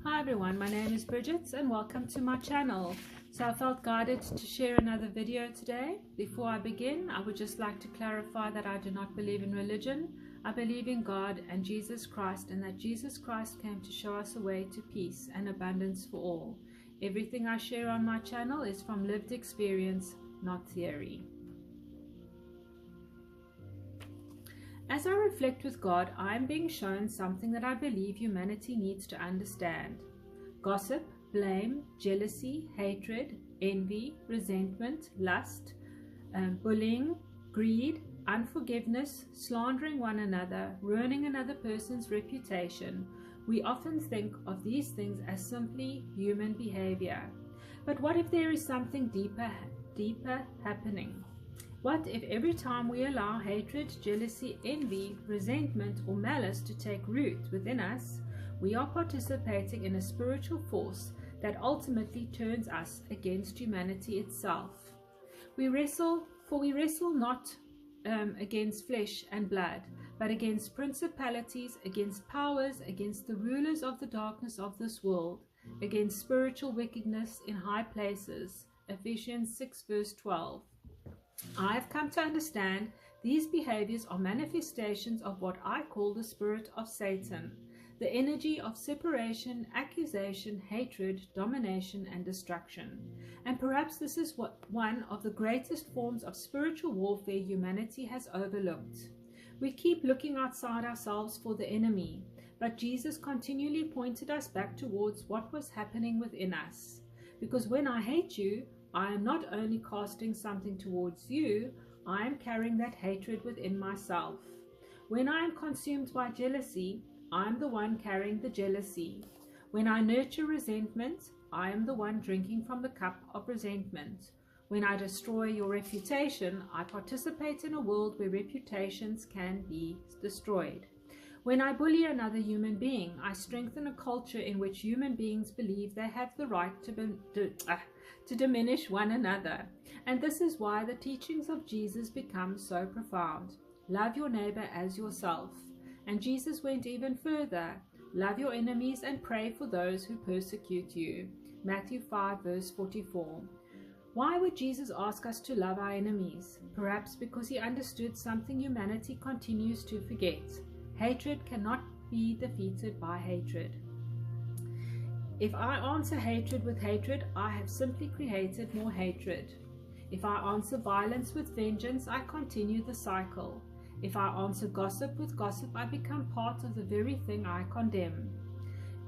Hi everyone, my name is Bridget and welcome to my channel. So I felt guided to share another video today. Before I begin, I would just like to clarify that I do not believe in religion. I believe in God and Jesus Christ, and that Jesus Christ came to show us a way to peace and abundance for all. Everything I share on my channel is from lived experience, not theory. As I reflect with God, I am being shown something that I believe humanity needs to understand. Gossip, blame, jealousy, hatred, envy, resentment, lust, bullying, greed, unforgiveness, slandering one another, ruining another person's reputation. We often think of these things as simply human behavior. But what if there is something deeper happening? What if every time we allow hatred, jealousy, envy, resentment, or malice to take root within us, we are participating in a spiritual force that ultimately turns us against humanity itself? We wrestle not against flesh and blood, but against principalities, against powers, against the rulers of the darkness of this world, against spiritual wickedness in high places. Ephesians 6 verse 12. I have come to understand these behaviors are manifestations of what I call the spirit of Satan, the energy of separation, accusation, hatred, domination, and destruction. And perhaps this is one of the greatest forms of spiritual warfare humanity has overlooked. We keep looking outside ourselves for the enemy, but Jesus continually pointed us back towards what was happening within us. Because when I hate you, I am not only casting something towards you, I am carrying that hatred within myself. When I am consumed by jealousy, I am the one carrying the jealousy. When I nurture resentment, I am the one drinking from the cup of resentment. When I destroy your reputation, I participate in a world where reputations can be destroyed. When I bully another human being, I strengthen a culture in which human beings believe they have the right to diminish one another. And this is why the teachings of Jesus become so profound. Love your neighbor as yourself. And Jesus went even further. Love your enemies and pray for those who persecute you. Matthew 5 verse 44. Why would Jesus ask us to love our enemies? Perhaps because he understood something humanity continues to forget. Hatred cannot be defeated by hatred. If I answer hatred with hatred, I have simply created more hatred. If I answer violence with vengeance, I continue the cycle. If I answer gossip with gossip, I become part of the very thing I condemn.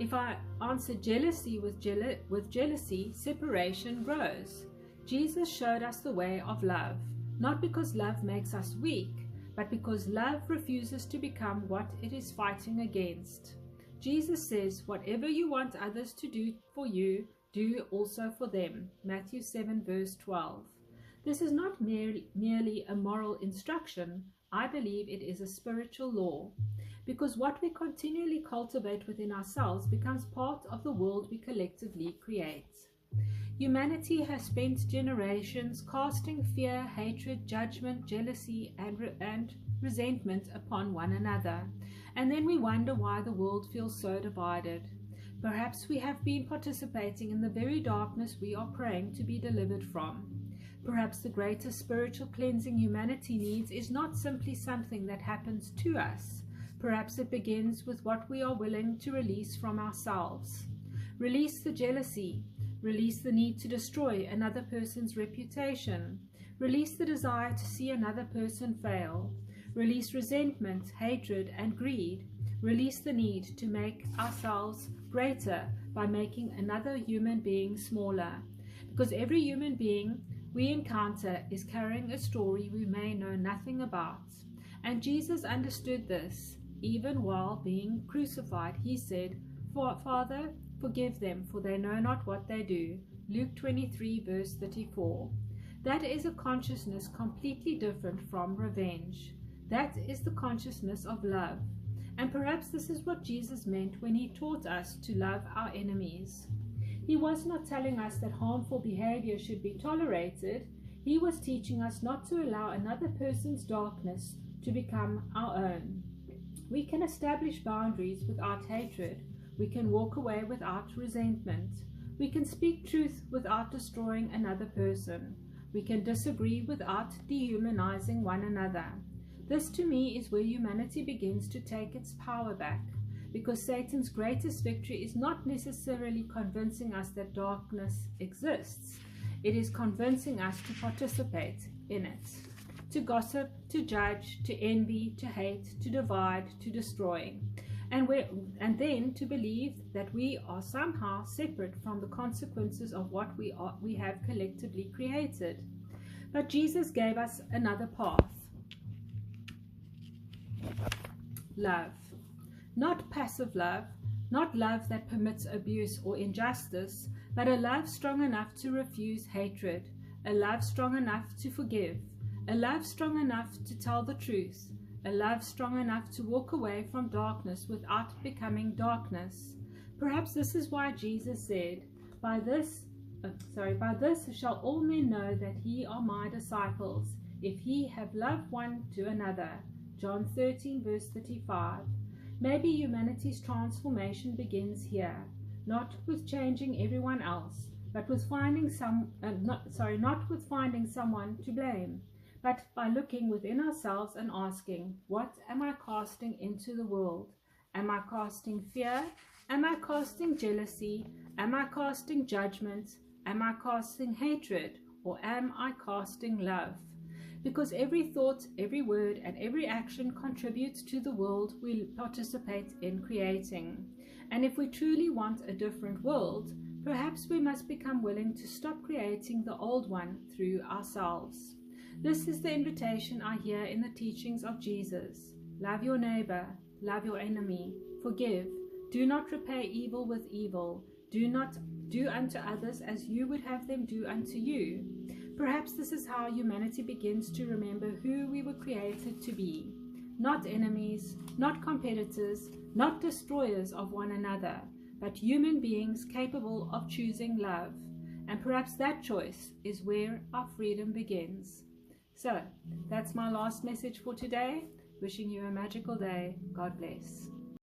If I answer jealousy with jealousy, separation grows. Jesus showed us the way of love, not because love makes us weak, but because love refuses to become what it is fighting against. Jesus says, whatever you want others to do for you, do also for them. Matthew 7 verse 12. This is not merely a moral instruction. I believe it is a spiritual law, because what we continually cultivate within ourselves becomes part of the world we collectively create. Humanity has spent generations casting fear, hatred, judgment, jealousy, and resentment upon one another. And then we wonder why the world feels so divided. Perhaps we have been participating in the very darkness we are praying to be delivered from. Perhaps the greatest spiritual cleansing humanity needs is not simply something that happens to us. Perhaps it begins with what we are willing to release from ourselves. Release the jealousy. Release the need to destroy another person's reputation. Release the desire to see another person fail. Release resentment, hatred, and greed. Release the need to make ourselves greater by making another human being smaller. Because every human being we encounter is carrying a story we may know nothing about. And Jesus understood this. Even while being crucified, he said, Father, forgive them, for they know not what they do. Luke 23 verse 34. That is a consciousness completely different from revenge. That is the consciousness of love. And perhaps this is what Jesus meant when he taught us to love our enemies. He was not telling us that harmful behavior should be tolerated. He was teaching us not to allow another person's darkness to become our own. We can establish boundaries without hatred. We can walk away without resentment. We can speak truth without destroying another person. We can disagree without dehumanizing one another. This, to me, is where humanity begins to take its power back, because Satan's greatest victory is not necessarily convincing us that darkness exists. It is convincing us to participate in it, to gossip, to judge, to envy, to hate, to divide, to destroy, and then to believe that we are somehow separate from the consequences of what we have collectively created. But Jesus gave us another path. Love. Not passive love, not love that permits abuse or injustice, but a love strong enough to refuse hatred, a love strong enough to forgive, a love strong enough to tell the truth, a love strong enough to walk away from darkness without becoming darkness. Perhaps this is why Jesus said, By this shall all men know that ye are my disciples, if ye have loved one to another. John 13 verse 35. Maybe humanity's transformation begins here, not with changing everyone else, but with finding not with finding someone to blame, but by looking within ourselves and asking, what am I casting into the world? Am I casting fear? Am I casting jealousy? Am I casting judgment? Am I casting hatred? Or am I casting love? Because every thought, every word, and every action contributes to the world we participate in creating. And if we truly want a different world, perhaps we must become willing to stop creating the old one through ourselves. This is the invitation I hear in the teachings of Jesus. Love your neighbor, love your enemy, forgive, do not repay evil with evil, do not do unto others as you would have them do unto you. Perhaps this is how humanity begins to remember who we were created to be. Not enemies, not competitors, not destroyers of one another, but human beings capable of choosing love. And perhaps that choice is where our freedom begins. So, that's my last message for today. Wishing you a magical day. God bless.